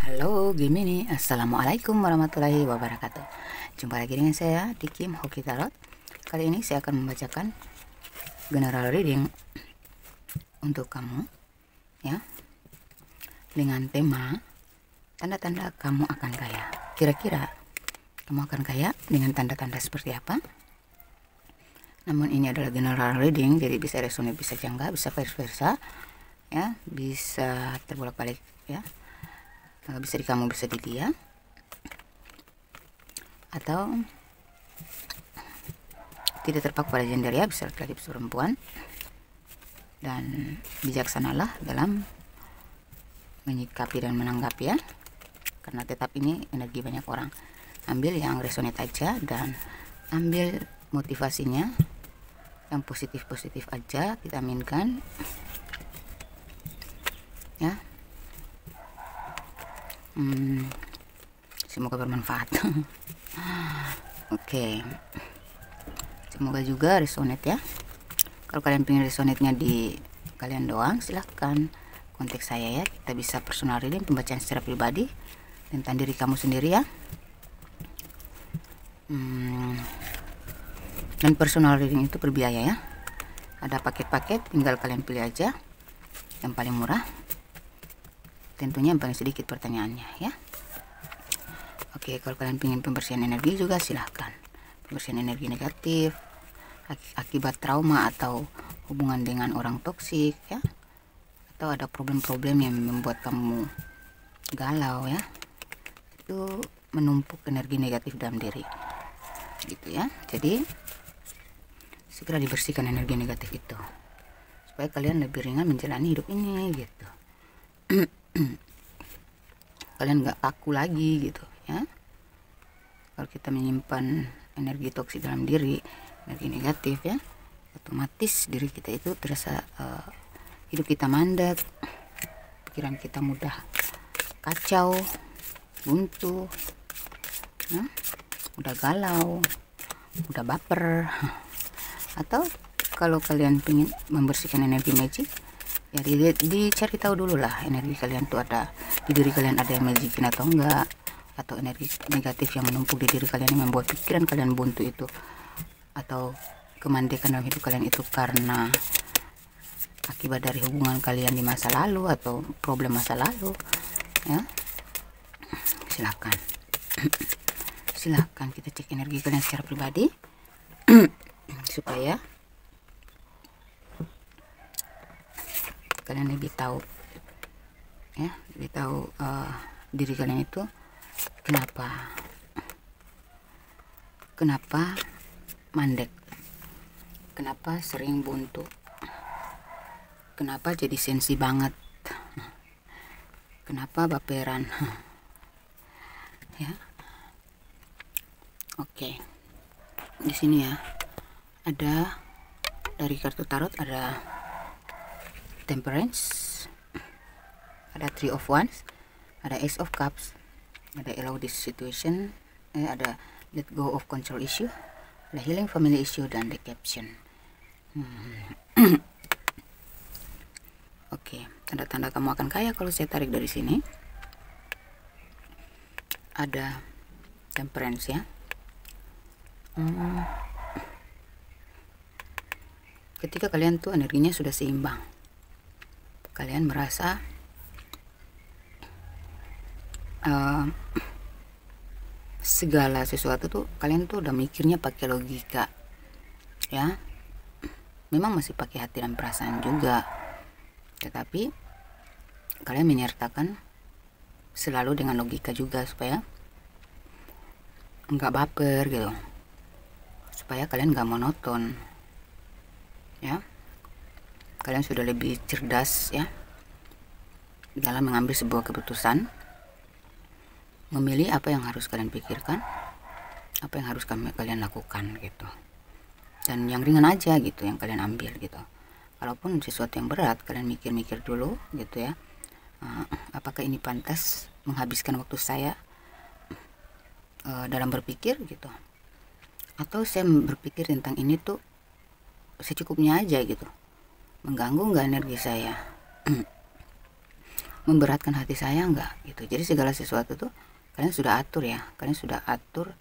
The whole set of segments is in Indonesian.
Halo Gemini, Assalamualaikum warahmatullahi wabarakatuh. Jumpa lagi dengan saya di Kim Hoki Tarot. Kali ini saya akan membacakan general reading untuk kamu ya, dengan tema tanda-tanda kamu akan kaya. Kira-kira kamu akan kaya dengan tanda-tanda seperti apa? Namun ini adalah general reading, jadi bisa resonate, bisa jangka, bisa vice versa ya, bisa terbolak-balik ya. Bisa di kamu, bisa di dia, atau tidak terpaku pada gender ya, bisa laki-laki, bisa perempuan. Dan bijaksanalah dalam menyikapi dan menanggapi ya, karena tetap ini energi banyak orang. Ambil yang resonate aja dan ambil motivasinya yang positif-positif aja, kita aminkan ya. Semoga bermanfaat. Oke. Semoga juga resonate ya. Kalau kalian pengen resonate-nya di kalian doang, silahkan kontak saya ya. Kita bisa personal reading, pembacaan secara pribadi tentang diri kamu sendiri ya. Dan personal reading itu berbiaya ya. Ada paket-paket, tinggal kalian pilih aja yang paling murah. Tentunya yang paling sedikit pertanyaannya ya. Oke, kalau kalian ingin pembersihan energi juga silahkan. Pembersihan energi negatif akibat trauma atau hubungan dengan orang toksik ya, atau ada problem-problem yang membuat kamu galau ya, itu menumpuk energi negatif dalam diri gitu ya. Jadi segera dibersihkan energi negatif itu supaya kalian lebih ringan menjalani hidup ini gitu. Kalian nggak kaku lagi gitu ya. Kalau kita menyimpan energi toksik dalam diri, energi negatif ya, otomatis diri kita itu terasa hidup kita mandek, pikiran kita mudah kacau, buntu ya, mudah galau, mudah baper. Atau kalau kalian ingin membersihkan energi magic ya, dicari tahu dulu lah energi kalian tuh ada di diri kalian, ada yang magicin atau enggak, atau energi negatif yang menumpuk di diri kalian yang membuat pikiran kalian buntu itu, atau kemandekan dalam hidup kalian itu karena akibat dari hubungan kalian di masa lalu atau problem masa lalu ya. Silahkan kita cek energi kalian secara pribadi supaya kalian lebih tahu ya, lebih tahu diri kalian itu kenapa mandek, kenapa sering buntu, kenapa jadi sensi banget, kenapa baperan ya. Oke, di sini ya ada dari kartu tarot, ada Temperance, ada Three of Wands, ada Ace of Cups, ada Allow this situation, ada Let go of control issue, ada Healing family issue, dan the Caption. Oke, tanda-tanda kamu akan kaya kalau saya tarik dari sini ada Temperance ya. Ketika kalian tuh energinya sudah seimbang, kalian merasa segala sesuatu tuh kalian tuh udah mikirnya pakai logika ya. Memang masih pakai hati dan perasaan juga, tetapi kalian menyertakan selalu dengan logika juga supaya nggak baper gitu, supaya kalian nggak monoton ya. Kalian sudah lebih cerdas ya dalam mengambil sebuah keputusan, memilih apa yang harus kalian pikirkan, apa yang harus kalian lakukan gitu, dan yang ringan aja gitu yang kalian ambil gitu. Kalaupun sesuatu yang berat, kalian mikir-mikir dulu gitu ya, apakah ini pantas menghabiskan waktu saya dalam berpikir gitu, atau saya berpikir tentang ini tuh secukupnya aja gitu, mengganggu nggak energi saya. memberatkan hati saya enggak gitu. Jadi segala sesuatu tuh kalian sudah atur ya, kalian sudah atur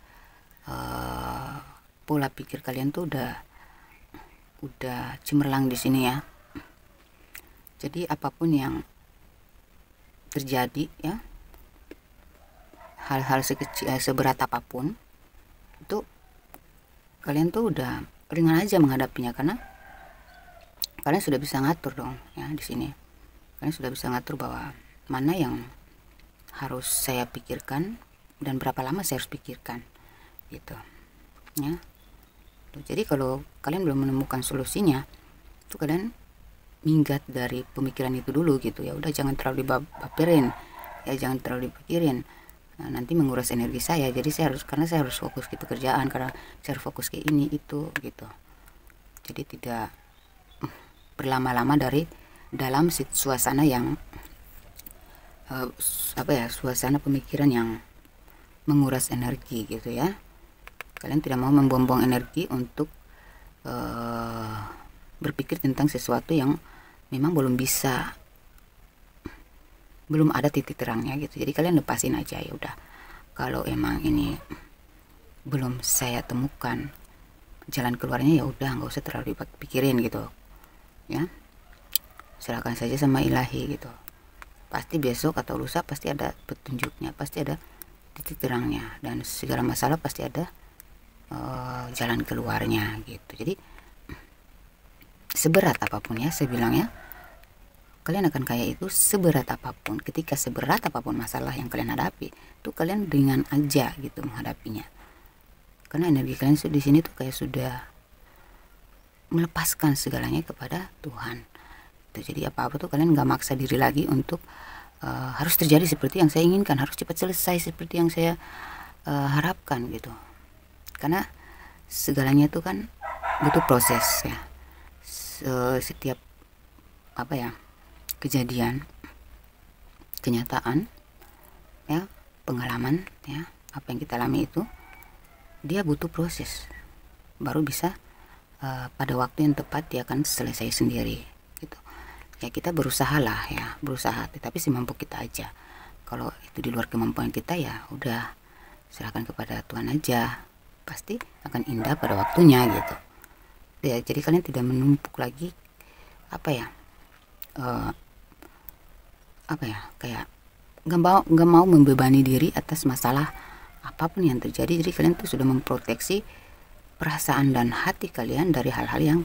pola pikir kalian tuh udah cemerlang di sini ya. Jadi apapun yang terjadi ya, hal-hal sekecil seberat apapun itu kalian tuh udah ringan aja menghadapinya, karena kalian sudah bisa ngatur dong ya di sini. Kalian sudah bisa ngatur bahwa mana yang harus saya pikirkan dan berapa lama saya harus pikirkan gitu ya. Jadi kalau kalian belum menemukan solusinya, itu kalian minggat dari pemikiran itu dulu gitu ya. Udah jangan terlalu dibaperin ya, jangan terlalu dipikirin. Nah, nanti menguras energi saya. Jadi karena saya harus fokus ke pekerjaan, karena saya harus fokus ke ini itu gitu. Jadi tidak berlama-lama dalam suasana yang suasana pemikiran yang menguras energi gitu ya. Kalian tidak mau membuang-buang energi untuk berpikir tentang sesuatu yang memang belum ada titik terangnya gitu. Jadi kalian lepasin aja ya udah. Kalau emang ini belum saya temukan jalan keluarnya, ya udah nggak usah terlalu dipikirin gitu ya. Serahkan saja sama ilahi gitu. Pasti besok atau lusa pasti ada petunjuknya, pasti ada titik terangnya, dan segala masalah pasti ada jalan keluarnya gitu. Jadi seberat apapun ya, saya bilang ya, kalian akan kaya itu seberat apapun. Ketika seberat apapun masalah yang kalian hadapi, itu kalian ringan aja gitu menghadapinya, karena energi kalian di sini tuh kayak sudah melepaskan segalanya kepada Tuhan. Jadi apa-apa tuh kalian nggak maksa diri lagi untuk harus terjadi seperti yang saya inginkan, harus cepat selesai seperti yang saya harapkan gitu. Karena segalanya itu kan butuh proses ya. Setiap kejadian, kenyataan ya, pengalaman ya, apa yang kita alami itu dia butuh proses, baru bisa pada waktu yang tepat dia akan selesai sendiri gitu ya. Kita berusaha lah ya, berusaha, tetapi semampu kita aja. Kalau itu di luar kemampuan kita, ya udah serahkan kepada Tuhan aja, pasti akan indah pada waktunya gitu ya. Jadi kalian tidak menumpuk lagi kayak nggak mau membebani diri atas masalah apapun yang terjadi. Jadi kalian tuh sudah memproteksi perasaan dan hati kalian dari hal-hal yang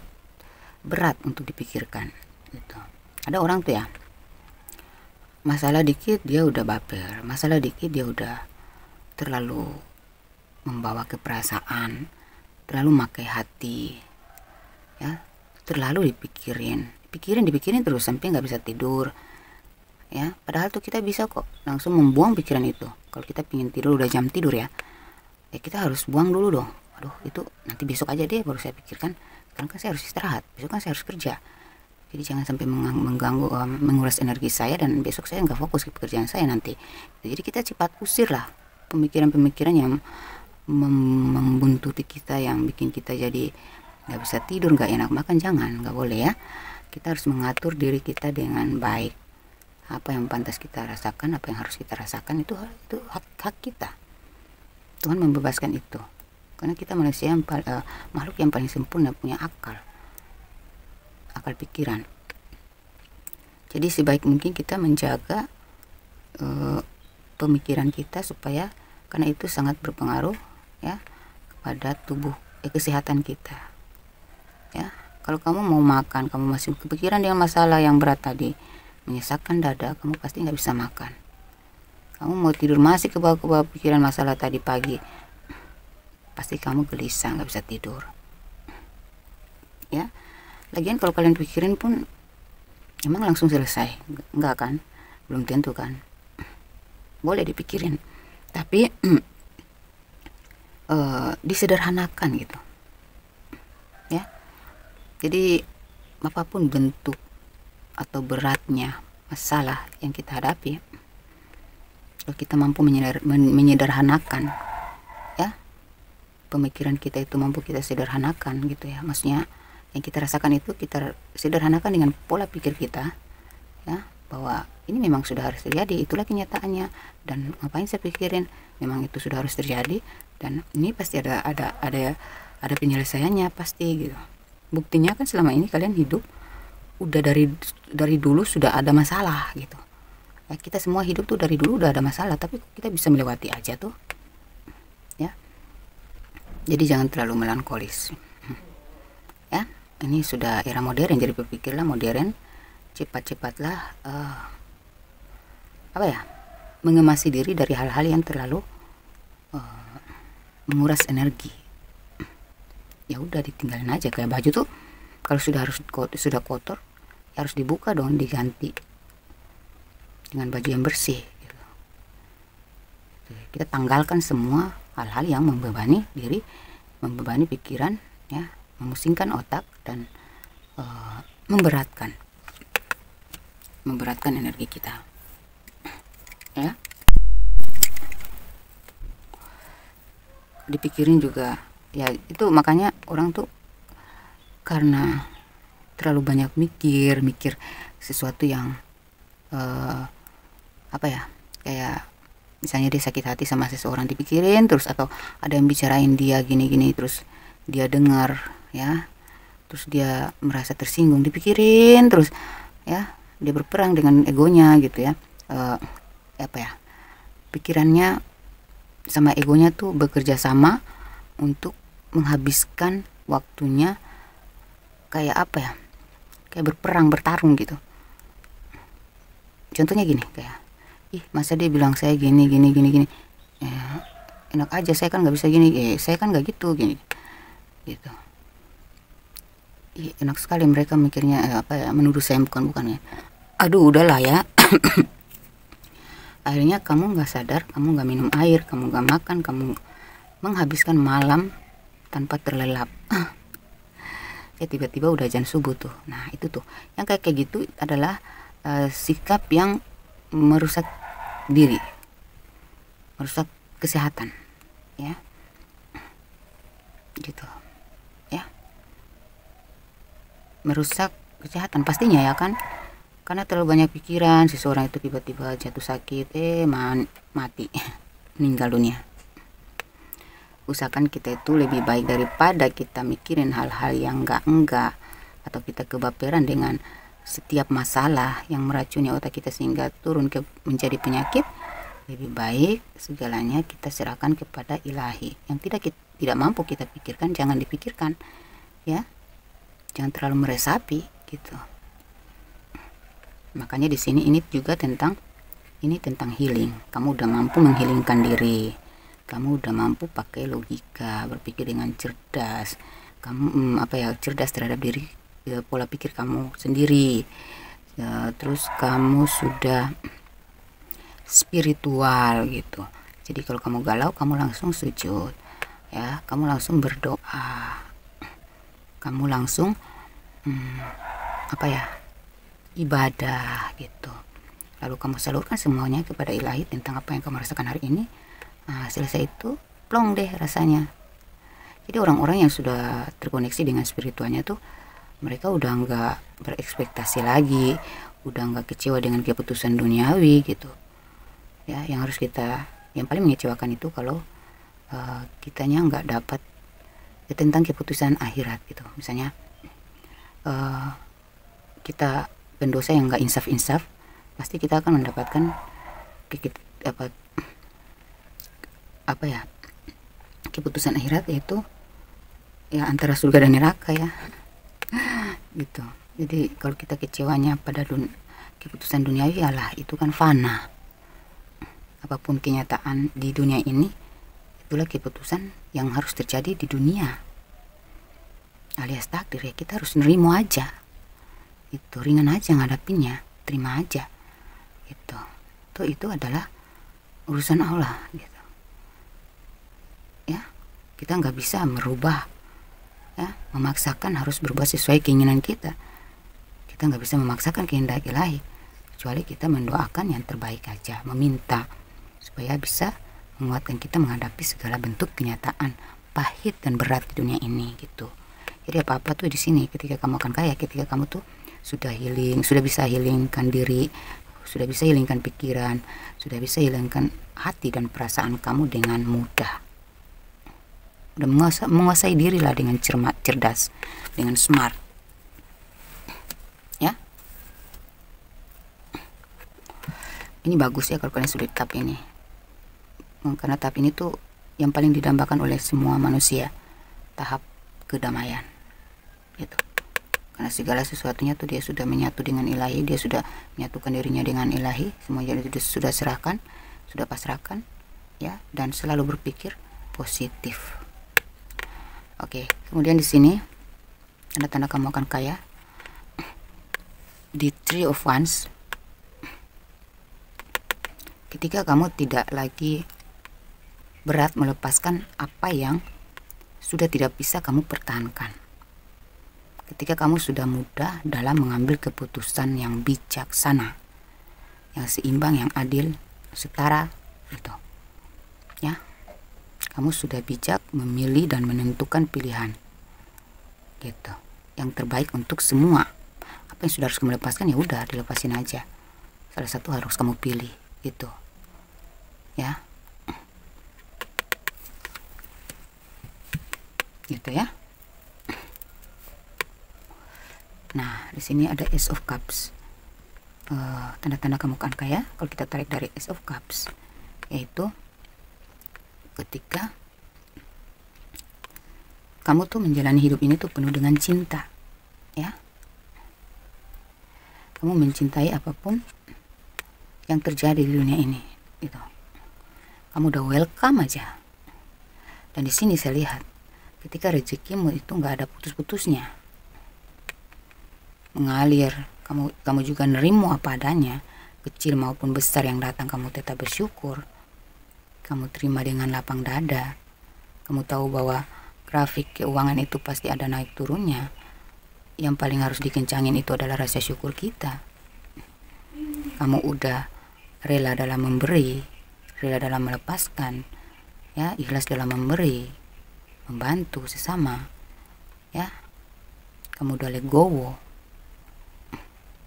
berat untuk dipikirkan gitu. Ada orang tuh ya, masalah dikit dia udah baper, masalah dikit dia udah terlalu membawa ke perasaan, terlalu makai hati ya, terlalu dipikirin terus sampai nggak bisa tidur ya. Padahal tuh kita bisa kok langsung membuang pikiran itu. Kalau kita pingin tidur, udah jam tidur ya kita harus buang dulu dong. Aduh, itu nanti besok aja deh baru saya pikirkan, sekarang kan saya harus istirahat, besok kan saya harus kerja. Jadi jangan sampai mengganggu, menguras energi saya, dan besok saya nggak fokus ke pekerjaan saya nanti. Jadi kita cepat usir lah pemikiran-pemikiran yang membuntuti kita, yang bikin kita jadi nggak bisa tidur, nggak enak makan. Nggak boleh ya. Kita harus mengatur diri kita dengan baik. Apa yang pantas kita rasakan, apa yang harus kita rasakan, itu hak kita. Tuhan membebaskan itu, karena kita manusia yang makhluk yang paling sempurna, punya akal pikiran. Jadi sebaik mungkin kita menjaga pemikiran kita, supaya karena itu sangat berpengaruh ya kepada tubuh, kesehatan kita ya. Kalau kamu mau makan, kamu masih kepikiran dengan masalah yang berat tadi, menyesakkan dada, kamu pasti nggak bisa makan. Kamu mau tidur masih ke bawah pikiran masalah tadi pagi, pasti kamu gelisah, nggak bisa tidur ya. Lagian kalau kalian pikirin pun emang langsung selesai? Enggak kan, belum tentu kan. Boleh dipikirin, tapi disederhanakan gitu ya. Jadi apapun bentuk atau beratnya masalah yang kita hadapi, kalau kita mampu menyederhanakan ya, pemikiran kita itu mampu kita sederhanakan gitu ya. Maksudnya yang kita rasakan itu kita sederhanakan dengan pola pikir kita ya, bahwa ini memang sudah harus terjadi, itulah kenyataannya, dan ngapain saya pikirin, memang itu sudah harus terjadi, dan ini pasti ada penyelesaiannya pasti gitu. Buktinya kan selama ini kalian hidup udah dari dulu sudah ada masalah gitu ya. Kita semua hidup tuh dari dulu udah ada masalah, tapi kita bisa melewati aja tuh ya. Jadi jangan terlalu melankolis ya. Ini sudah era modern, jadi berpikirlah modern, cepat-cepatlah mengemasi diri dari hal-hal yang terlalu menguras energi. Ya udah ditinggalin aja, kayak baju tuh kalau sudah kotor ya harus dibuka dong, diganti dengan baju yang bersih gitu. Kita tanggalkan semua hal-hal yang membebani diri, membebani pikiran ya, memusingkan otak, dan memberatkan energi kita ya. Dipikirin juga ya, itu makanya orang tuh karena terlalu banyak mikir sesuatu yang kayak misalnya dia sakit hati sama seseorang, dipikirin terus, atau ada yang bicarain dia gini-gini, terus dia dengar ya, terus dia merasa tersinggung, dipikirin terus ya, dia berperang dengan egonya gitu ya. Pikirannya sama egonya tuh bekerja sama untuk menghabiskan waktunya kayak berperang, bertarung gitu. Contohnya gini, kayak masa dia bilang saya gini enak aja, saya kan nggak bisa gini, saya kan nggak gitu gini gitu. Enak sekali mereka mikirnya menuduh saya bukan ya. Aduh udahlah ya. Akhirnya kamu nggak sadar, kamu nggak minum air, kamu nggak makan, kamu menghabiskan malam tanpa terlelap. Ya tiba-tiba udah azan subuh tuh. Nah itu tuh yang kayak gitu adalah sikap yang merusak diri, merusak kesehatan ya, gitu ya, merusak kesehatan pastinya ya kan, karena terlalu banyak pikiran. Seseorang itu tiba-tiba jatuh sakit, mati, meninggal dunia. Usahakan kita itu lebih baik daripada kita mikirin hal-hal yang enggak, atau kita kebaperan dengan setiap masalah yang meracuni otak kita sehingga turun menjadi penyakit. Lebih baik segalanya kita serahkan kepada ilahi. Yang tidak mampu kita pikirkan, jangan dipikirkan ya, jangan terlalu meresapi gitu. Makanya di sini ini juga tentang healing. Kamu udah mampu menghilingkan diri, kamu udah mampu pakai logika, berpikir dengan cerdas. Kamu cerdas terhadap diri, pola pikir kamu sendiri. Terus kamu sudah spiritual gitu. Jadi kalau kamu galau, kamu langsung sujud ya, kamu langsung berdoa, kamu langsung ibadah gitu. Lalu kamu salurkan semuanya kepada ilahi tentang apa yang kamu rasakan hari ini. Selesai itu plong deh rasanya. Jadi orang-orang yang sudah terkoneksi dengan spiritualnya tuh, mereka udah nggak berekspektasi lagi, udah nggak kecewa dengan keputusan duniawi gitu ya. Yang paling mengecewakan itu kalau kitanya nggak dapat tentang keputusan akhirat gitu. Misalnya kita pendosa yang nggak insaf, pasti kita akan mendapatkan keputusan akhirat, yaitu ya antara surga dan neraka ya gitu. Jadi kalau kita kecewanya pada keputusan duniawi, itu kan fana. Apapun kenyataan di dunia ini, itulah keputusan yang harus terjadi di dunia, alias takdir ya. Kita harus nerimo aja, itu ringan aja ngadapinnya, terima aja itu adalah urusan Allah gitu ya. Kita nggak bisa merubah ya, memaksakan harus berbuat sesuai keinginan kita. Kita nggak bisa memaksakan kehendak ilahi, kecuali kita mendoakan yang terbaik aja, meminta supaya bisa menguatkan kita menghadapi segala bentuk kenyataan pahit dan berat di dunia ini gitu. Jadi apa-apa tuh di sini, ketika kamu akan kaya, ketika kamu tuh sudah healing, sudah bisa healingkan diri, sudah bisa hilangkan pikiran, sudah bisa hilangkan hati dan perasaan kamu dengan mudah. Udah menguasai diri lah dengan cerdas, dengan smart. Ya. Ini bagus ya kalau kalian sudah di tahap ini. Karena tahap ini tuh yang paling didambakan oleh semua manusia, tahap kedamaian. Gitu. Karena segala sesuatunya tuh dia sudah menyatu dengan ilahi, dia sudah menyatukan dirinya dengan ilahi, semuanya sudah serahkan, sudah pasrahkan, ya, dan selalu berpikir positif. Oke, kemudian di sini tanda-tanda kamu akan kaya. Di Three of Wands, ketika kamu tidak lagi berat melepaskan apa yang sudah tidak bisa kamu pertahankan. Ketika kamu sudah mudah dalam mengambil keputusan yang bijaksana, yang seimbang, yang adil, setara, gitu. Ya, kamu sudah bijak memilih dan menentukan pilihan, gitu. Yang terbaik untuk semua. Apa yang sudah harus kamu lepaskan, ya udah dilepasin aja. Salah satu harus kamu pilih, gitu. Ya, gitu ya. Nah, di sini ada Ace of Cups. Tanda-tanda kamu akan kaya kalau kita tarik dari Ace of Cups, yaitu ketika kamu tuh menjalani hidup ini tuh penuh dengan cinta, ya. Kamu mencintai apapun yang terjadi di dunia ini, gitu. Kamu udah welcome aja. Dan di sini saya lihat ketika rezekimu itu nggak ada putus-putusnya, mengalir, kamu juga nerimo apa adanya, kecil maupun besar yang datang kamu tetap bersyukur, kamu terima dengan lapang dada. Kamu tahu bahwa grafik keuangan itu pasti ada naik turunnya. Yang paling harus dikencangin itu adalah rasa syukur kita. Kamu udah rela dalam memberi, rela dalam melepaskan, ya, ikhlas dalam memberi, membantu sesama, ya. Kamu udah legowo,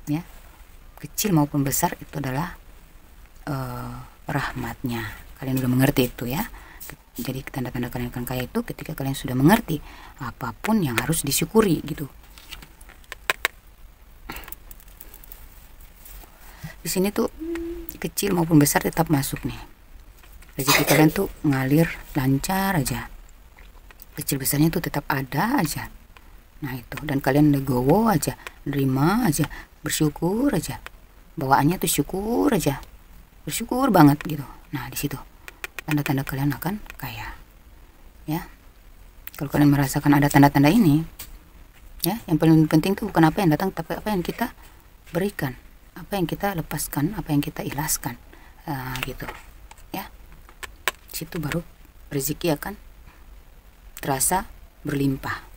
ya, kecil maupun besar itu adalah rahmatnya. Kalian udah mengerti itu, ya. Jadi tanda-tanda kalian akan kaya itu ketika kalian sudah mengerti apapun yang harus disyukuri, gitu. Di sini tuh kecil maupun besar tetap masuk nih. Rezeki kalian tuh ngalir lancar aja. Kecil besarnya tuh tetap ada aja. Nah itu, dan kalian legowo aja, nerima aja, bersyukur aja. Bawaannya tuh syukur aja. Bersyukur banget gitu. Nah, di situ tanda-tanda kalian akan kaya. Ya. Kalau kalian merasakan ada tanda-tanda ini, ya, yang paling penting tuh bukan apa yang datang, tapi apa yang kita berikan, apa yang kita lepaskan, apa yang kita ikhlaskan. Gitu. Ya. Di situ baru rezeki akan terasa berlimpah.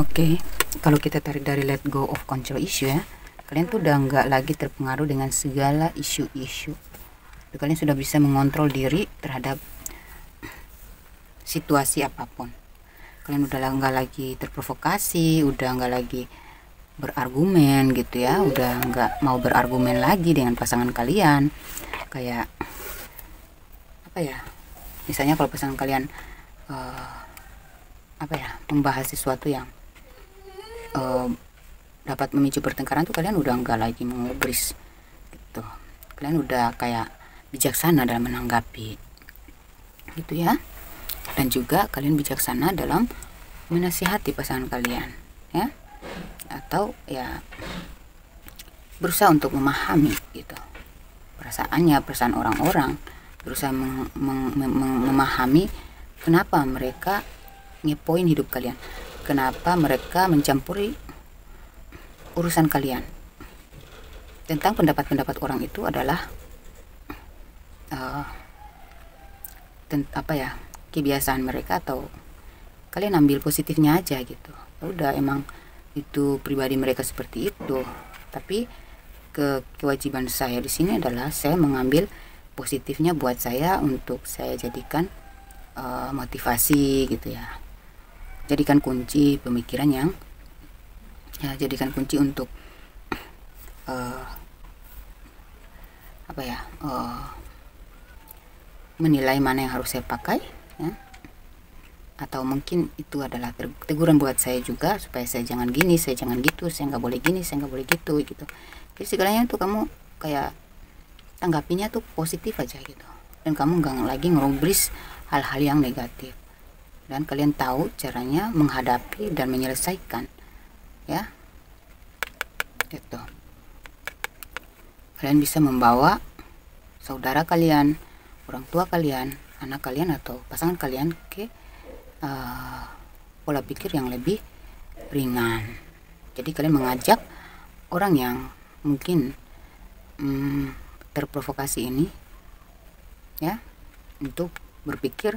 Oke, kalau kita tarik dari let go of control issue, ya, kalian tuh udah nggak lagi terpengaruh dengan segala isu-isu. Kalian sudah bisa mengontrol diri terhadap situasi apapun. Kalian udah nggak lagi terprovokasi, udah nggak lagi berargumen, gitu ya, udah nggak mau berargumen lagi dengan pasangan kalian. Kayak apa ya? Misalnya kalau pasangan kalian membahas sesuatu yang dapat memicu pertengkaran tuh, kalian udah nggak lagi mengubris, gitu. Kalian udah kayak bijaksana dalam menanggapi, gitu ya. Dan juga kalian bijaksana dalam menasihati pasangan kalian, ya, atau ya berusaha untuk memahami, gitu, perasaannya, perasaan orang-orang, berusaha memahami kenapa mereka ngepoin hidup kalian, kenapa mereka mencampuri urusan kalian. Tentang pendapat-pendapat orang itu adalah kebiasaan mereka, atau kalian ambil positifnya aja, gitu. Udah, emang itu pribadi mereka seperti itu. Tapi kewajiban saya di sini adalah saya mengambil positifnya buat saya, untuk saya jadikan motivasi, gitu ya. Jadikan kunci pemikiran yang, ya, jadikan kunci untuk apa ya, menilai mana yang harus saya pakai ya, atau mungkin itu adalah teguran buat saya juga supaya saya jangan gini, saya jangan gitu, saya nggak boleh gini, saya nggak boleh gitu gitu. Jadi segalanya tuh kamu kayak tanggapinya tuh positif aja gitu, dan kamu nggak lagi ngerubris hal-hal yang negatif, dan kalian tahu caranya menghadapi dan menyelesaikan ya gitu. Kalian bisa membawa saudara kalian, orang tua kalian, anak kalian atau pasangan kalian ke pola pikir yang lebih ringan. Jadi kalian mengajak orang yang mungkin terprovokasi ini ya untuk berpikir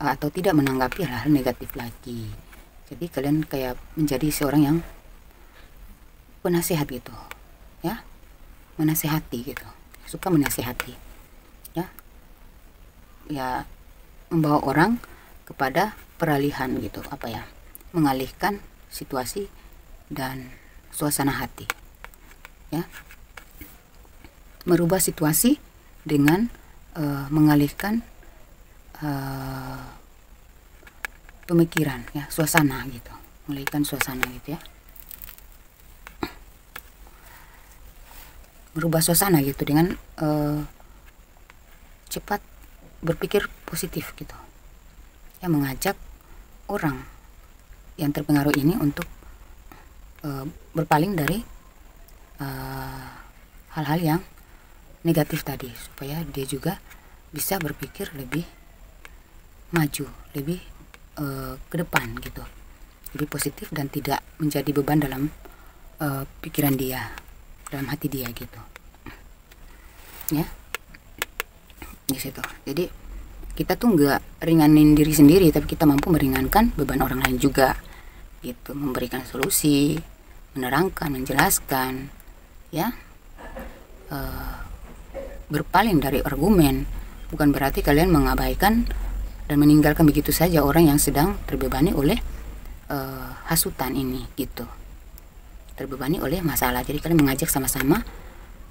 atau tidak menanggapi hal-hal negatif lagi. Jadi kalian kayak menjadi seorang yang penasihat gitu ya, menasehati gitu, suka menasehati ya, ya membawa orang kepada peralihan gitu, apa ya, mengalihkan situasi dan suasana hati ya, merubah situasi dengan mengalihkan pemikiran ya, suasana gitu, mengalihkan suasana gitu ya, merubah suasana gitu dengan cepat berpikir positif gitu ya, mengajak orang yang terpengaruh ini untuk berpaling dari hal-hal yang negatif tadi, supaya dia juga bisa berpikir lebih maju, lebih ke depan gitu, lebih positif dan tidak menjadi beban dalam pikiran dia, dalam hati dia gitu ya, di situ. Jadi kita tuh nggak ringanin diri sendiri, tapi kita mampu meringankan beban orang lain juga gitu, memberikan solusi, menerangkan, menjelaskan ya, berpaling dari argumen. Bukan berarti kalian mengabaikan dan meninggalkan begitu saja orang yang sedang terbebani oleh hasutan ini gitu, terbebani oleh masalah. Jadi kalian mengajak sama-sama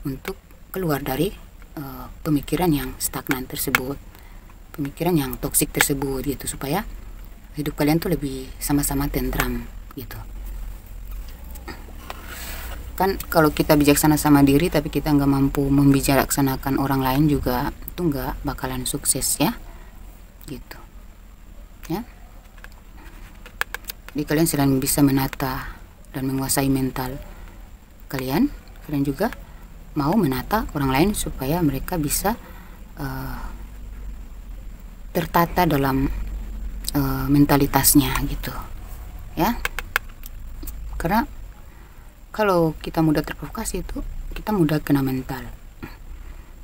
untuk keluar dari pemikiran yang stagnan tersebut, pemikiran yang toksik tersebut gitu, supaya hidup kalian tuh lebih sama-sama tentram gitu. Kan kalau kita bijaksana sama diri tapi kita nggak mampu membijaksanakan orang lain juga, itu nggak bakalan sukses ya gitu ya. Jadi kalian selain bisa menata dan menguasai mental kalian, kalian juga mau menata orang lain supaya mereka bisa tertata dalam mentalitasnya gitu ya. Karena kalau kita mudah terprovokasi itu kita mudah kena mental,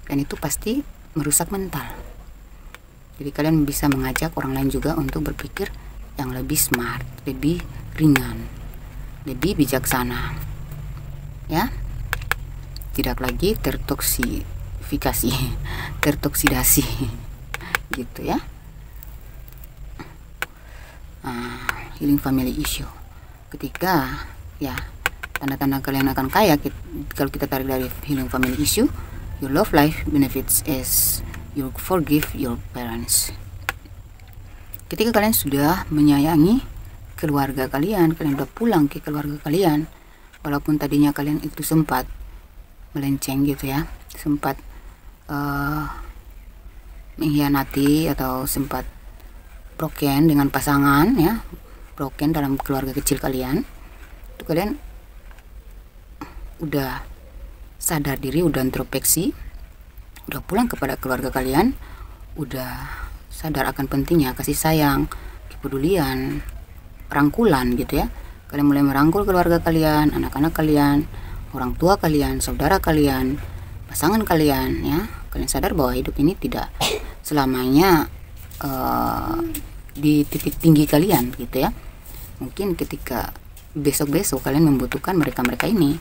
dan itu pasti merusak mental. Jadi kalian bisa mengajak orang lain juga untuk berpikir yang lebih smart, lebih ringan, lebih bijaksana ya, tidak lagi tertoksifikasi, tertoksidasi gitu ya. Healing family issue, ketika ya tanda-tanda kalian akan kaya, kalau kita tarik dari healing family issue, your love life benefits is you forgive your parents. Ketika kalian sudah menyayangi keluarga kalian, kalian udah pulang ke keluarga kalian, walaupun tadinya kalian itu sempat melenceng gitu ya, sempat mengkhianati atau sempat broken dengan pasangan ya, broken dalam keluarga kecil kalian, itu kalian udah sadar diri, udah introspeksi, udah pulang kepada keluarga kalian, udah sadar akan pentingnya kasih sayang, kepedulian, rangkulan gitu ya. Kalian mulai merangkul keluarga kalian, anak-anak kalian, orang tua kalian, saudara kalian, pasangan kalian ya. Kalian sadar bahwa hidup ini tidak selamanya di titik tinggi kalian gitu ya. Mungkin ketika besok-besok kalian membutuhkan mereka-mereka ini,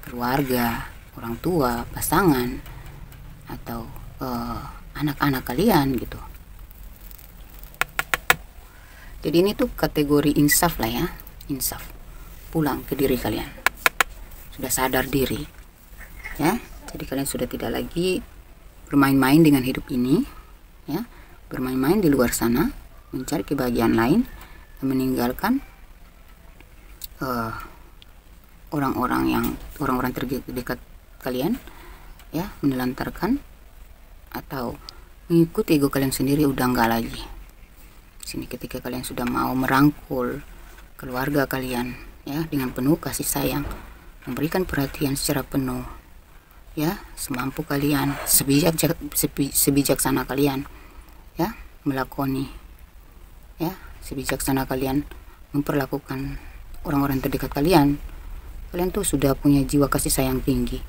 keluarga, orang tua, pasangan, atau anak-anak kalian gitu. Jadi ini tuh kategori insaf lah ya, insaf, pulang ke diri kalian, sudah sadar diri ya, Jadi kalian sudah tidak lagi bermain-main dengan hidup ini, ya, bermain-main di luar sana, mencari kebahagiaan lain, dan meninggalkan orang-orang terdekat kalian, ya, menelantarkan atau mengikuti ego kalian sendiri. Udah enggak lagi. Sini ketika kalian sudah mau merangkul keluarga kalian, ya, dengan penuh kasih sayang, memberikan perhatian secara penuh, ya, semampu kalian, sebijaksana kalian, ya, melakoni, ya, sebijaksana kalian memperlakukan orang-orang terdekat kalian. Kalian tuh sudah punya jiwa kasih sayang tinggi,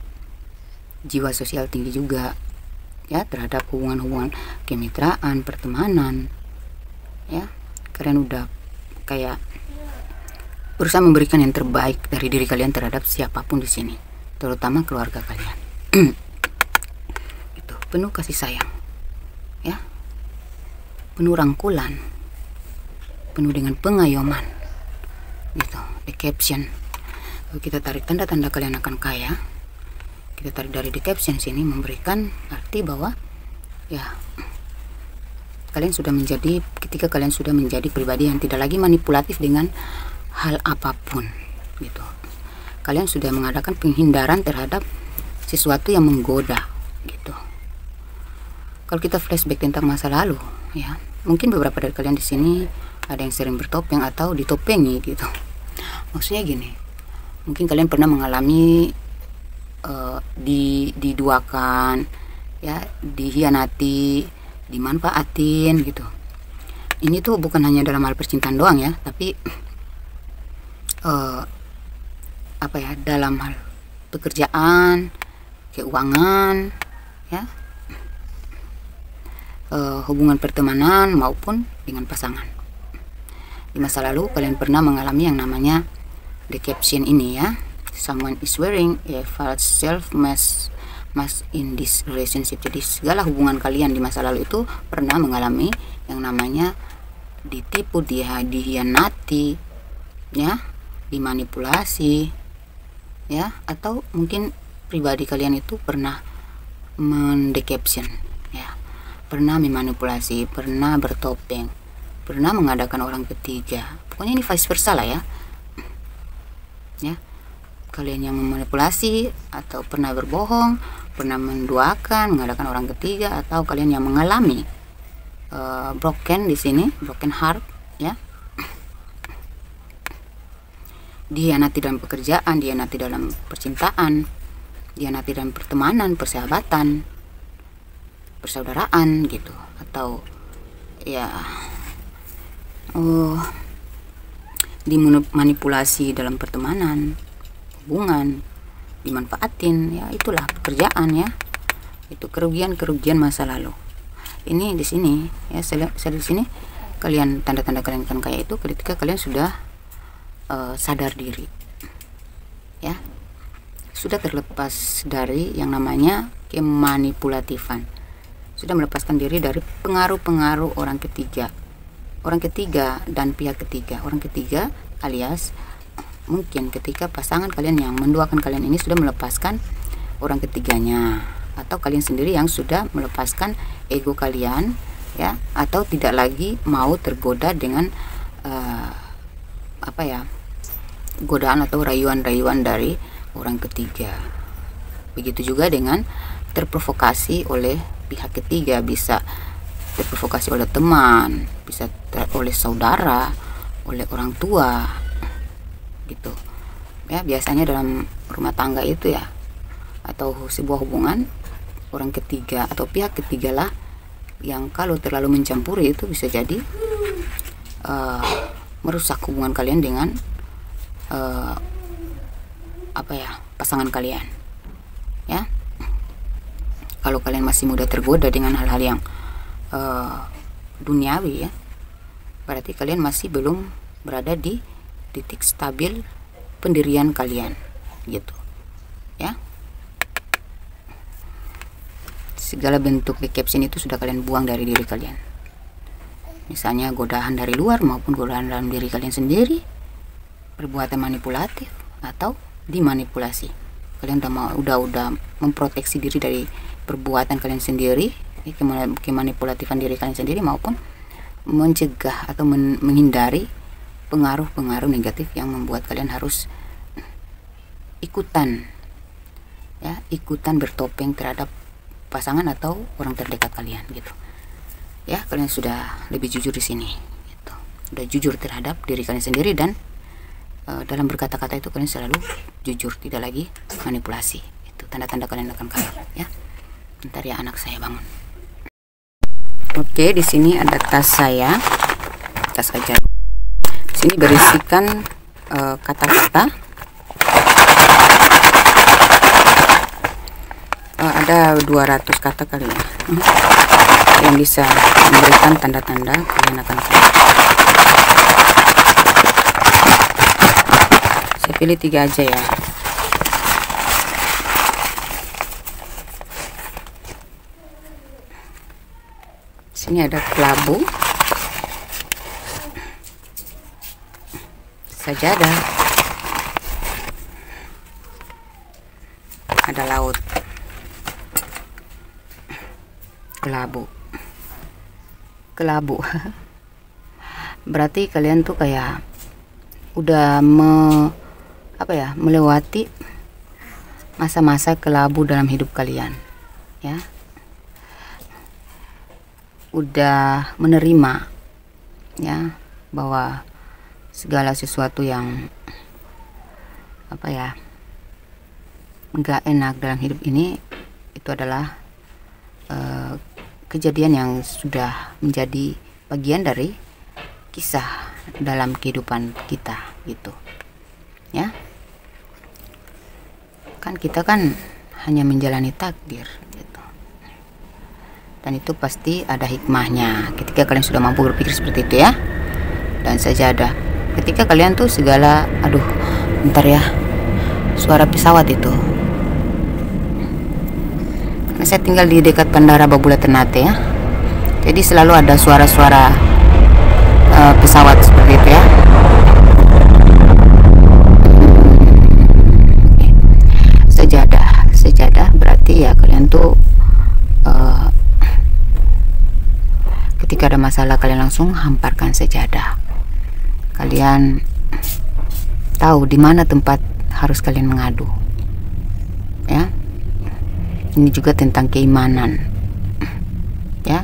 jiwa sosial tinggi juga, ya, terhadap hubungan-hubungan kemitraan, pertemanan, ya. Kalian udah kayak berusaha memberikan yang terbaik dari diri kalian terhadap siapapun di sini, terutama keluarga kalian. Itu penuh kasih sayang, ya, penuh rangkulan, penuh dengan pengayoman, gitu. The caption, kalau kita tarik tanda-tanda kalian akan kaya, kita tarik dari the caption sini, memberikan arti bahwa, ya, kalian sudah menjadi, ketika kalian sudah menjadi pribadi yang tidak lagi manipulatif dengan hal apapun, gitu. Kalian sudah mengadakan penghindaran terhadap sesuatu yang menggoda, gitu. Kalau kita flashback tentang masa lalu, ya, mungkin beberapa dari kalian di sini ada yang sering bertopeng atau ditopengi, gitu. Maksudnya gini, mungkin kalian pernah mengalami diduakan, ya, dihianati, dimanfaatin, gitu. Ini tuh bukan hanya dalam hal percintaan doang, ya, tapi apa ya, dalam hal pekerjaan, keuangan, ya, hubungan pertemanan maupun dengan pasangan. Di masa lalu kalian pernah mengalami yang namanya the caption ini, ya. Someone is wearing a false self mask in this relationship. Jadi segala hubungan kalian di masa lalu itu pernah mengalami yang namanya ditipu, dihianati, ya, dimanipulasi, ya, atau mungkin pribadi kalian itu pernah mendecaption, ya, pernah memanipulasi, pernah bertopeng, pernah mengadakan orang ketiga. Pokoknya ini vice versa lah, ya. Ya, kalian yang memanipulasi atau pernah berbohong, pernah menduakan, mengadakan orang ketiga, atau kalian yang mengalami broken di sini, broken heart, ya, dihianati dalam pekerjaan, dihianati dalam percintaan, dihianati dalam pertemanan, persahabatan, persaudaraan, gitu, atau, ya, dimanipulasi dalam pertemanan, hubungan, dimanfaatin, ya, itulah pekerjaan, ya, itu kerugian masa lalu. Ini di sini, ya, saya di sini kalian, tanda-tanda kalian akan kaya itu ketika kalian sudah sadar diri, ya, sudah terlepas dari yang namanya kemanipulatifan, sudah melepaskan diri dari pengaruh-pengaruh orang ketiga dan pihak ketiga. Orang ketiga alias mungkin ketika pasangan kalian yang menduakan kalian ini sudah melepaskan orang ketiganya, atau kalian sendiri yang sudah melepaskan ego kalian, ya, atau tidak lagi mau tergoda dengan apa ya, godaan atau rayuan-rayuan dari orang ketiga. Begitu juga dengan terprovokasi oleh pihak ketiga, bisa terprovokasi oleh teman, bisa oleh saudara, oleh orang tua, gitu, ya. Biasanya dalam rumah tangga itu, ya, atau sebuah hubungan, orang ketiga atau pihak ketiga lah yang kalau terlalu mencampuri itu bisa jadi merusak hubungan kalian dengan apa ya, pasangan kalian, ya. Kalau kalian masih mudah tergoda dengan hal-hal yang duniawi, ya, berarti kalian masih belum berada di titik stabil pendirian kalian, gitu, ya. Segala bentuk di caption itu sudah kalian buang dari diri kalian, misalnya godaan dari luar maupun godaan dalam diri kalian sendiri, perbuatan manipulatif atau dimanipulasi, kalian udah memproteksi diri dari perbuatan kalian sendiri, kemanipulatifan diri kalian sendiri, maupun mencegah atau menghindari pengaruh-pengaruh negatif yang membuat kalian harus ikutan bertopeng terhadap pasangan atau orang terdekat kalian gitu ya. Kalian sudah lebih jujur di sini gitu. Udah jujur terhadap diri kalian sendiri, dan dalam berkata-kata itu kalian selalu jujur, tidak lagi manipulasi. Itu tanda-tanda kalian akan kaya ya. Bentar ya, anak saya bangun. Oke, di sini ada tas saya, tas ajaib. Di sini berisikan kata-kata. Ada 200 kata kali ya, yang bisa memberikan tanda-tanda kalian akan kaya. Saya pilih 3 aja ya. Sini ada kelabu, sajadah, ada laut. Kelabu berarti kalian tuh kayak udah melewati masa-masa kelabu dalam hidup kalian ya. Udah menerima ya bahwa segala sesuatu yang nggak enak dalam hidup ini itu adalah kejadian yang sudah menjadi bagian dari kisah dalam kehidupan kita gitu ya. Kita hanya menjalani takdir gitu, dan itu pasti ada hikmahnya ketika kalian sudah mampu berpikir seperti itu ya. Dan sajadah, ketika kalian tuh bentar ya, suara pesawat itu. Saya tinggal di dekat Bandara Babula Ternate ya, jadi selalu ada suara-suara pesawat seperti itu ya. Sejadah berarti ya kalian tuh ketika ada masalah kalian langsung hamparkan sejadah. Kalian tahu di mana tempat harus kalian mengadu ya. Ini juga tentang keimanan ya,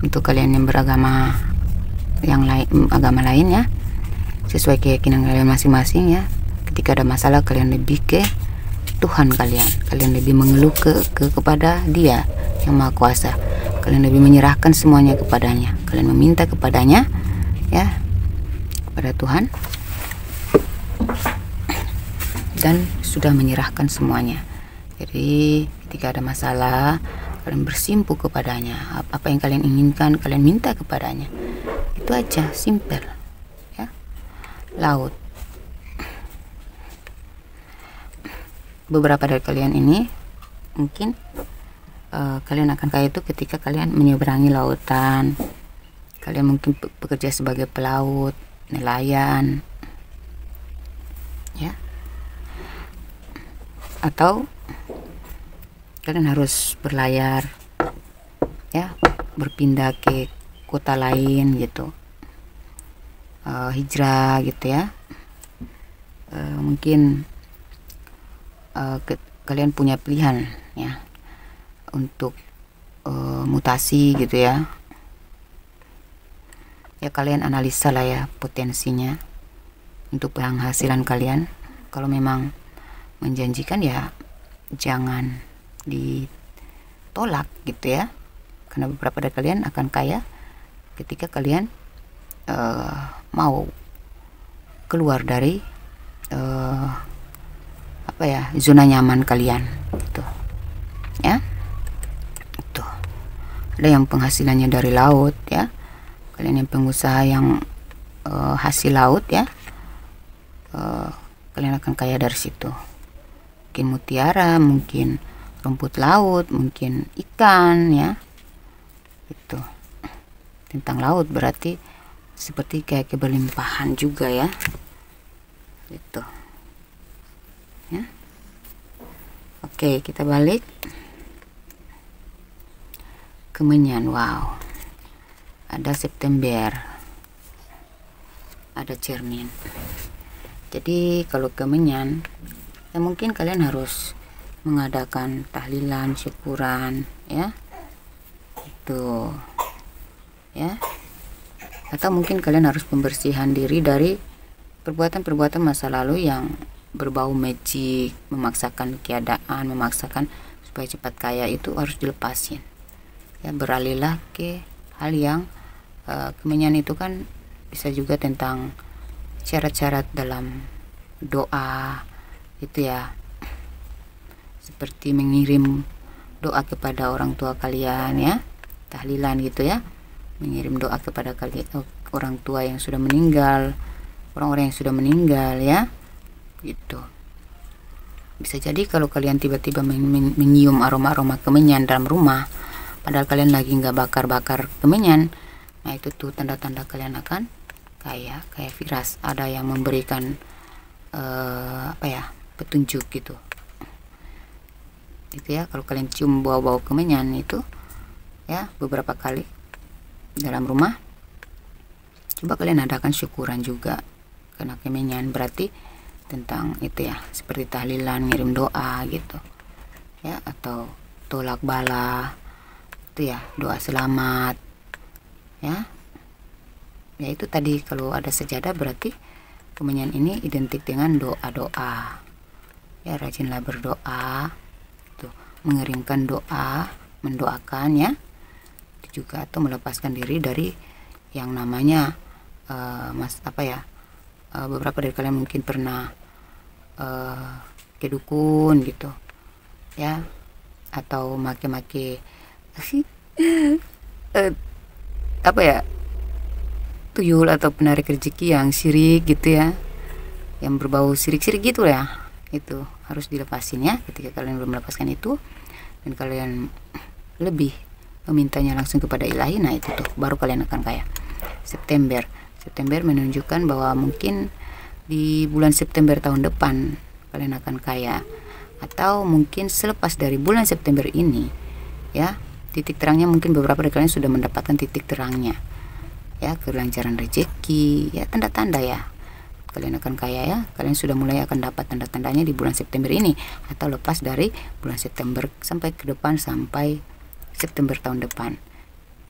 untuk kalian yang beragama agama lain ya, sesuai keyakinan kalian masing-masing ya. Ketika ada masalah kalian lebih ke Tuhan kalian lebih mengeluh kepada Dia yang Maha Kuasa. Kalian lebih menyerahkan semuanya kepadanya, kalian meminta kepadanya ya, kepada Tuhan, dan sudah menyerahkan semuanya. Jadi ketika ada masalah kalian bersimpu kepadanya, apa yang kalian inginkan kalian minta kepadanya. Itu aja, simple ya. Laut, beberapa dari kalian ini mungkin kalian akan kaya itu ketika kalian menyeberangi lautan. Kalian mungkin bekerja sebagai pelaut, nelayan ya, atau kalian harus berlayar ya, berpindah ke kota lain gitu, hijrah gitu ya. Mungkin kalian punya pilihan ya untuk mutasi gitu ya. Kalian analisa lah ya potensinya untuk penghasilan kalian. Kalau memang menjanjikan ya jangan ditolak gitu ya, karena beberapa dari kalian akan kaya ketika kalian mau keluar dari zona nyaman kalian gitu ya. Itu ada yang penghasilannya dari laut ya, kalian yang pengusaha yang hasil laut ya, kalian akan kaya dari situ. Mungkin mutiara, mungkin rumput laut, mungkin ikan ya. Itu tentang laut berarti seperti kayak keberlimpahan juga ya. Itu ya. Oke, kita balik. Kemenyan, wow, ada September, ada cermin. Jadi kalau kemenyan, ya mungkin kalian harus mengadakan tahlilan, syukuran, ya, itu, ya, atau mungkin kalian harus pembersihan diri dari perbuatan-perbuatan masa lalu yang berbau magic, memaksakan keadaan, memaksakan supaya cepat kaya, itu harus dilepasin. Ya, beralihlah ke hal yang kemenyan itu kan bisa juga tentang syarat-syarat dalam doa, itu ya, seperti mengirim doa kepada orang tua kalian, ya, tahlilan gitu ya, mengirim doa kepada kalian, orang tua yang sudah meninggal, orang-orang yang sudah meninggal, ya, gitu. Bisa jadi kalau kalian tiba-tiba menyium aroma-aroma kemenyan dalam rumah, padahal kalian lagi nggak bakar-bakar kemenyan, nah itu tuh tanda-tanda kalian akan kaya, kayak Firas, ada yang memberikan apa ya, petunjuk gitu. Itu ya, kalau kalian cium bau-bau kemenyan itu ya beberapa kali dalam rumah, coba kalian adakan syukuran juga karena kemenyan berarti tentang itu ya, seperti tahlilan, ngirim doa gitu ya, atau tolak bala itu ya, doa selamat, ya, ya itu tadi. Kalau ada sejadah berarti kemenyan ini identik dengan doa-doa, ya, rajinlah berdoa tuh, mengirimkan doa, mendoakan, ya, itu juga, atau melepaskan diri dari yang namanya beberapa dari kalian mungkin pernah ke dukun gitu ya, atau make-make tuyul atau penarik rezeki yang syirik gitu ya, yang berbau syirik-syirik gitu ya, itu harus dilepasin ya. Ketika kalian belum melepaskan itu dan kalian lebih memintanya langsung kepada ilahi, nah itu tuh baru kalian akan kaya. September menunjukkan bahwa mungkin di bulan September tahun depan kalian akan kaya, atau mungkin selepas dari bulan September ini ya, titik terangnya mungkin beberapa dari kalian sudah mendapatkan titik terangnya ya, kelancaran rezeki ya, tanda-tanda ya kalian akan kaya ya, kalian sudah mulai akan dapat tanda-tandanya di bulan September ini, atau lepas dari bulan September sampai ke depan, sampai September tahun depan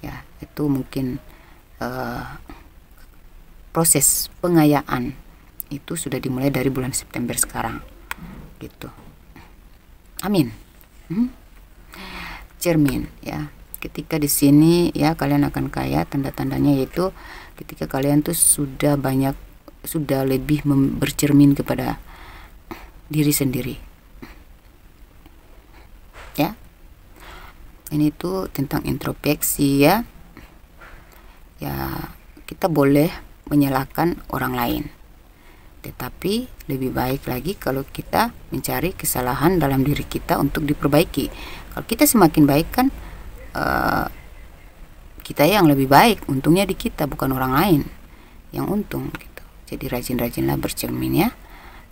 ya. Itu mungkin proses pengayaan itu sudah dimulai dari bulan September sekarang gitu. Amin. Cermin ya, ketika di sini ya kalian akan kaya, tanda-tandanya yaitu ketika kalian tuh sudah lebih bercermin kepada diri sendiri ya. Ini tuh tentang introspeksi ya, kita boleh menyalahkan orang lain, tetapi lebih baik lagi kalau kita mencari kesalahan dalam diri kita untuk diperbaiki. Kalau kita semakin baik kan kita yang lebih baik, untungnya di kita, bukan orang lain yang untung gitu. Jadi rajin-rajinlah bercermin ya.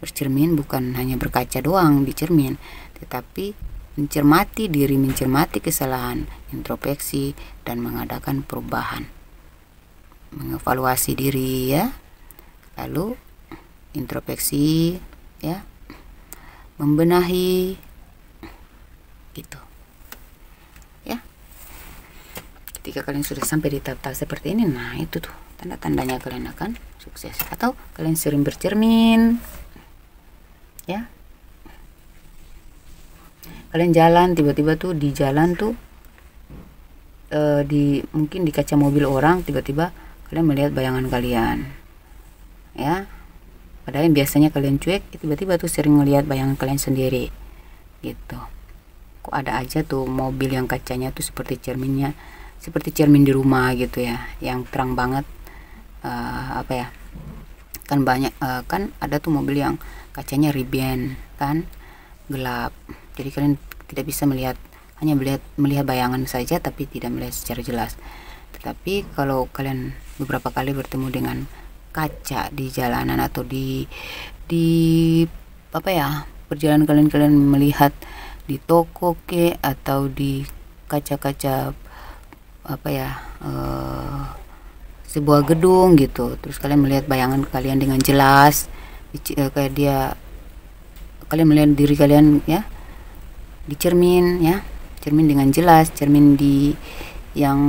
Bercermin bukan hanya berkaca doang di cermin, tetapi mencermati diri, mencermati kesalahan, introspeksi, dan mengadakan perubahan, mengevaluasi diri ya, lalu introspeksi ya, membenahi gitu ya. Ketika kalian sudah sampai di tahap seperti ini, nah itu tuh tanda-tandanya kalian akan sukses. Atau kalian sering bercermin ya, kalian jalan tiba-tiba tuh di jalan tuh mungkin di kaca mobil orang, tiba-tiba kalian melihat bayangan kalian ya, padahal biasanya kalian cuek, tiba-tiba tuh sering melihat bayangan kalian sendiri gitu. Kok ada aja tuh mobil yang kacanya tuh seperti cerminnya, seperti cermin di rumah gitu ya, yang terang banget. Kan banyak kan ada tuh mobil yang kacanya riben kan, gelap, jadi kalian tidak bisa melihat, hanya melihat bayangan saja tapi tidak melihat secara jelas. Tetapi kalau kalian beberapa kali bertemu dengan kaca di jalanan atau di perjalanan kalian melihat di toko ke atau di kaca-kaca apa ya, sebuah gedung gitu, terus kalian melihat bayangan kalian dengan jelas, kayak kalian melihat diri kalian ya di cermin ya, cermin dengan jelas, cermin yang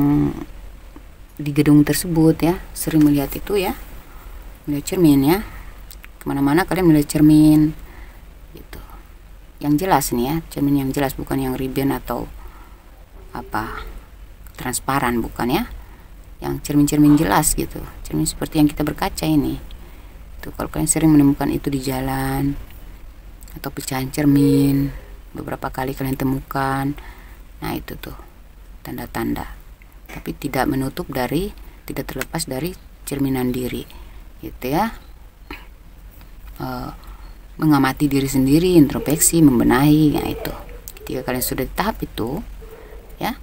di gedung tersebut ya, sering melihat itu ya, melihat cermin ya, kemana-mana kalian melihat cermin gitu, yang jelas nih ya, cermin yang jelas, bukan yang ribbon atau apa transparan, bukan ya, yang cermin-cermin jelas gitu, cermin seperti yang kita berkaca ini. Tuh, kalau kalian sering menemukan itu di jalan atau pecahan cermin beberapa kali kalian temukan, nah itu tuh tanda-tanda. Tapi tidak terlepas dari cerminan diri gitu ya, mengamati diri sendiri, introspeksi, membenahi. Nah itu, ketika kalian sudah di tahap itu ya,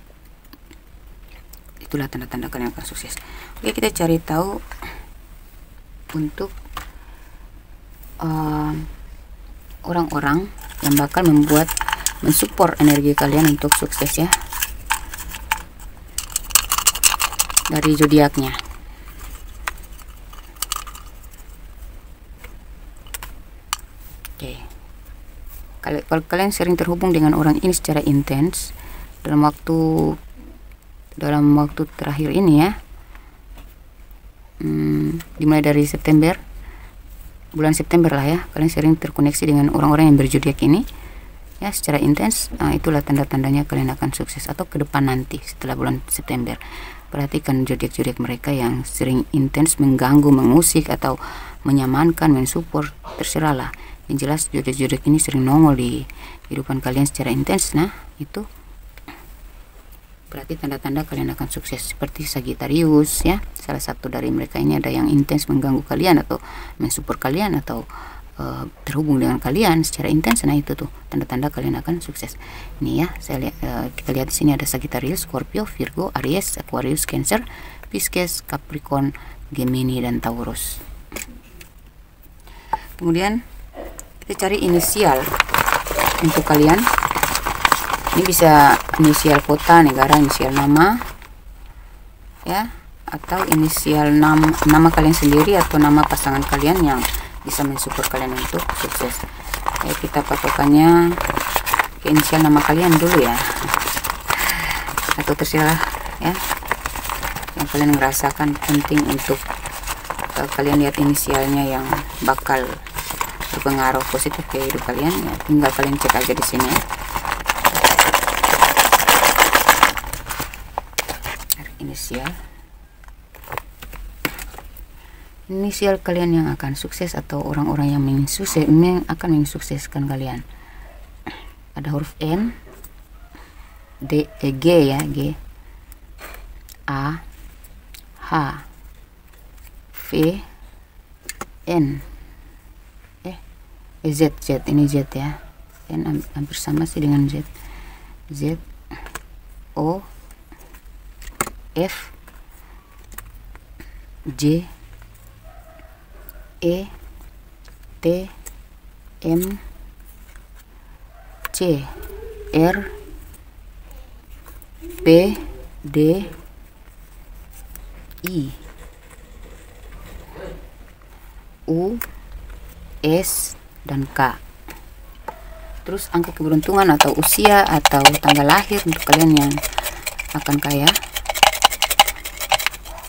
itulah tanda-tanda kalian akan sukses. Oke, kita cari tahu untuk orang-orang yang bakal mensupport energi kalian untuk sukses ya, dari zodiaknya. Oke, kalau kalian sering terhubung dengan orang ini secara intens dalam waktu terakhir ini ya, dimulai dari bulan September lah ya, kalian sering terkoneksi dengan orang-orang yang berzodiak ini ya secara intens. Itulah tanda-tandanya kalian akan sukses, atau ke depan nanti setelah bulan September. Perhatikan zodiak-zodiak mereka yang sering intens mengganggu, mengusik atau menyamankan, mensupport, terserahlah. Yang jelas zodiak-zodiak ini sering nongol di kehidupan kalian secara intens. Nah itu berarti tanda-tanda kalian akan sukses. Seperti Sagittarius ya, salah satu dari mereka ini ada yang intens mengganggu kalian atau mensupport kalian atau terhubung dengan kalian secara intens. Nah itu tuh tanda-tanda kalian akan sukses. Ini ya, kita lihat di sini ada Sagittarius, Scorpio, Virgo, Aries, Aquarius, Cancer, Pisces, Capricorn, Gemini, dan Taurus. Kemudian kita cari inisial untuk kalian. Ini bisa inisial kota, negara, inisial nama ya, atau inisial nama kalian sendiri atau nama pasangan kalian yang bisa mensupport kalian untuk sukses. Kita patokannya ke inisial nama kalian dulu ya, atau terserah ya, yang kalian merasakan penting untuk kalian lihat inisialnya yang bakal berpengaruh positif ke hidup kalian ya, tinggal kalian cek aja di sini ya. Inisial kalian yang akan sukses atau orang-orang yang akan mensukseskan kalian. Ada huruf N, G ya, G, A, H, V, N, Z ini Z ya, N hampir sama sih dengan Z, O, F, J, E, T, M, C, R, P, D, I, U, S, dan K. Terus angka keberuntungan atau usia atau tanggal lahir untuk kalian yang akan kaya,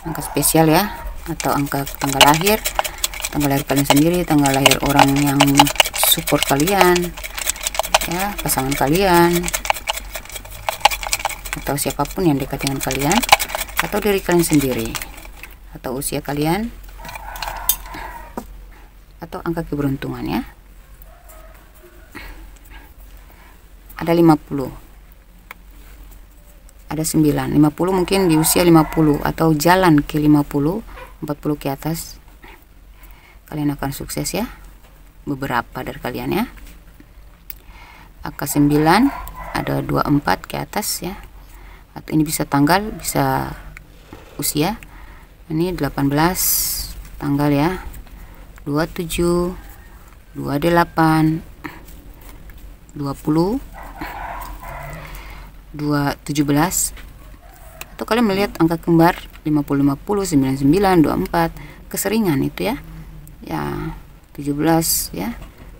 angka spesial ya, atau angka tanggal lahir kalian sendiri, tanggal lahir orang yang support kalian ya, pasangan kalian atau siapapun yang dekat dengan kalian, atau diri kalian sendiri, atau usia kalian, atau angka keberuntungan ya. Ada 50, ada 9, 50 mungkin di usia 50 atau jalan ke 50, 40 ke atas kalian akan sukses ya, beberapa dari kalian ya. Angka 9 ada 24 ke atas ya, atau ini bisa tanggal, bisa usia. Ini 18 tanggal ya, 27, 28, 20, 217, atau kalian melihat angka kembar 50 50, 99 24, keseringan itu ya. Ya, 17 ya.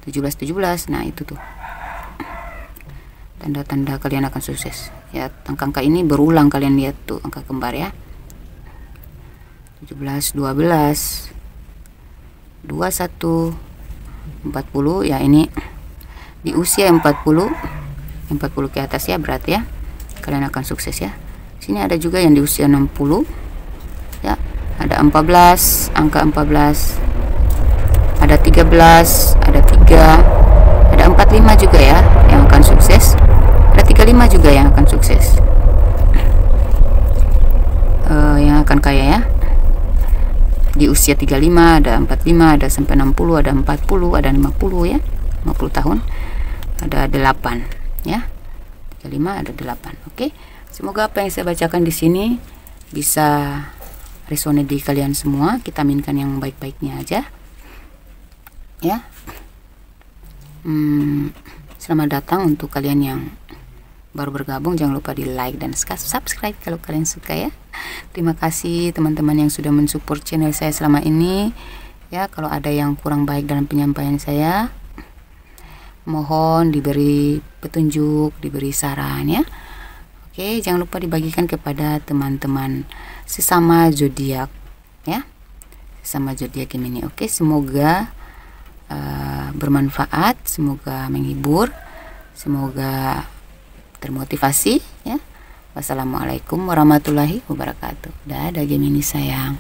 17 17. Nah, itu tuh tanda-tanda kalian akan sukses. Ya, angka-angka ini berulang, kalian lihat tuh angka kembar ya. 17 12 21 40 ya, ini di usia 40 ke atas ya, berarti ya kalian akan sukses ya. Sini ada juga yang di usia 60 ya, ada 14, angka 14, ada 13, ada 3, ada 45 juga ya yang akan sukses, ada 35 juga yang akan sukses, yang akan kaya ya. Di usia 35 ada 45, ada sampai 60, ada 40, ada 50 ya, 50 tahun, ada 8 ya, 35 ada 8. Oke, semoga apa yang saya bacakan di sini bisa resonate di kalian semua. Kita aminkan yang baik-baiknya aja ya. Selamat datang untuk kalian yang baru bergabung, jangan lupa di like dan subscribe kalau kalian suka ya. Terima kasih teman-teman yang sudah mensupport channel saya selama ini ya. Kalau ada yang kurang baik dalam penyampaian saya, mohon diberi petunjuk, diberi saran ya. Oke, jangan lupa dibagikan kepada teman-teman sesama zodiak ya, sesama zodiak Gemini. Oke, semoga bermanfaat, semoga menghibur, semoga termotivasi ya. Wassalamualaikum warahmatullahi wabarakatuh. Dadah Gemini sayang.